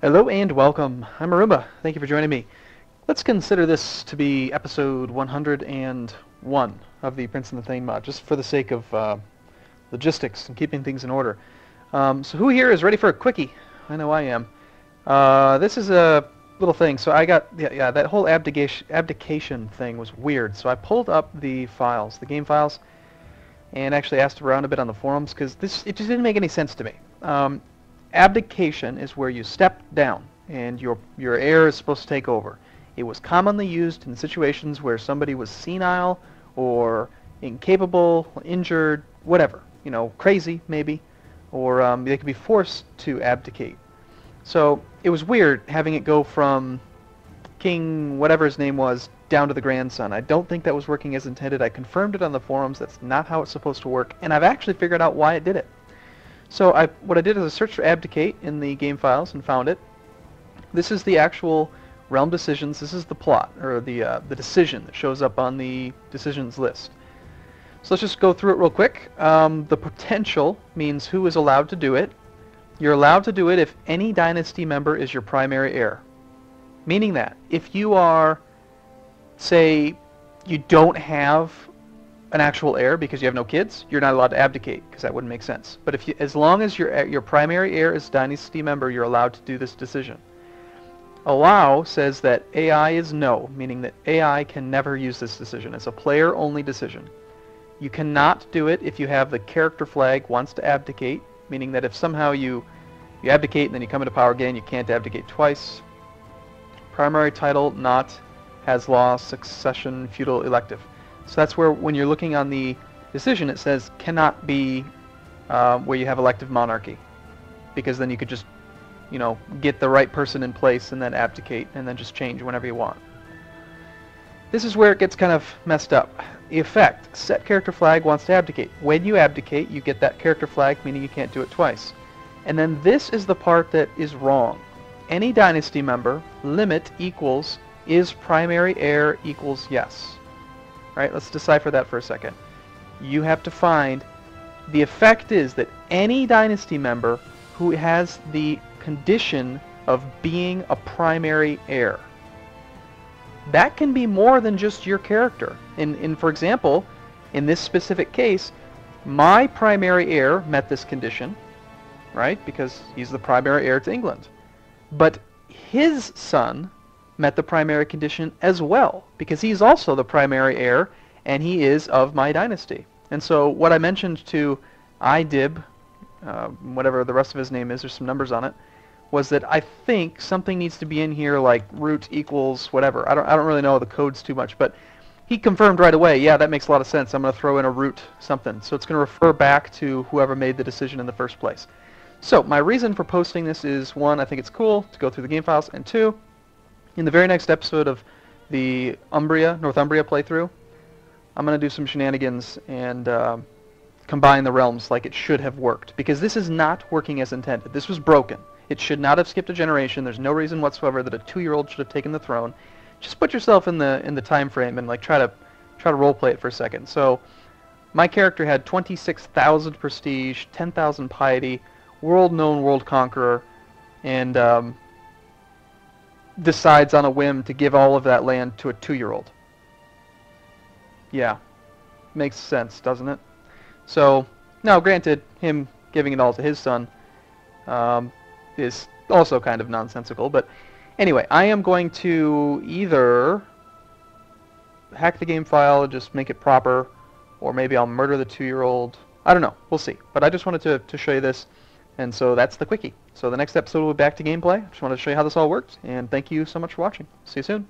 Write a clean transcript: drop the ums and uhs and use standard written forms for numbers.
Hello and welcome. I'm Arumba. Thank you for joining me. Let's consider this to be episode 101 of the Prince and the Thane mod, just for the sake of logistics and keeping things in order. So who here is ready for a quickie? I know I am. This is a little thing. So I got, yeah, that whole abdication thing was weird. So I pulled up the files, the game files, and actually asked around a bit on the forums because it just didn't make any sense to me. Abdication is where you step down and your heir is supposed to take over. It was commonly used in situations where somebody was senile or incapable, injured, whatever, you know, crazy maybe, or they could be forced to abdicate. So it was weird having it go from King whatever his name was down to the grandson. I don't think that was working as intended. I confirmed it on the forums. That's not how it's supposed to work, and I've actually figured out why it did it. So what I did is I searched for abdicate in the game files and found it. This is the actual realm decisions. This is the plot, or the decision that shows up on the decisions list. So let's just go through it real quick. The potential means who is allowed to do it. You're allowed to do it if any dynasty member is your primary heir. Meaning that if you are, say, you don't have an actual heir because you have no kids, you're not allowed to abdicate because that wouldn't make sense. But as long as your primary heir is a dynasty member, you're allowed to do this decision. Allow says that AI is no, meaning that AI can never use this decision. It's a player-only decision. You cannot do it if you have the character flag wants to abdicate, meaning that if somehow you abdicate and then you come into power again, you can't abdicate twice. Primary title not, has law, succession, feudal, elective. So that's where, when you're looking on the decision, it says cannot be where you have elective monarchy, because then you could just, you know, get the right person in place and then abdicate and then just change whenever you want. This is where it gets kind of messed up. The effect, set character flag wants to abdicate. When you abdicate, you get that character flag, meaning you can't do it twice. And then this is the part that is wrong. Any dynasty member, limit equals is primary heir equals yes. Right, let's decipher that for a second. You have to find, the effect is that any dynasty member who has the condition of being a primary heir. That can be more than just your character. For example, in this specific case, my primary heir met this condition, right, because he's the primary heir to England. But his son met the primary condition as well, because he's also the primary heir and he is of my dynasty. And so what I mentioned to IDIB, whatever the rest of his name is, there's some numbers on it, was that I think something needs to be in here like root equals whatever. I don't really know the codes too much, but he confirmed right away, yeah, that makes a lot of sense. I'm going to throw in a root something. So it's going to refer back to whoever made the decision in the first place. So my reason for posting this is, one, I think it's cool to go through the game files, and two, in the very next episode of the Northumbria playthrough, I'm going to do some shenanigans and combine the realms like it should have worked, because this is not working as intended. This was broken. It should not have skipped a generation. There's no reason whatsoever that a 2-year-old should have taken the throne. Just put yourself in the time frame and like try to roleplay it for a second. So my character had 26,000 prestige, 10,000 piety, world-known world conqueror, and decides on a whim to give all of that land to a 2-year-old. Yeah, makes sense, doesn't it? So, now granted, him giving it all to his son is also kind of nonsensical, but anyway, I am going to either hack the game file and just make it proper, or maybe I'll murder the 2-year-old. I don't know, we'll see. But I just wanted to show you this, and so that's the quickie. So the next episode we'll be back to gameplay. I just wanted to show you how this all works, and thank you so much for watching. See you soon.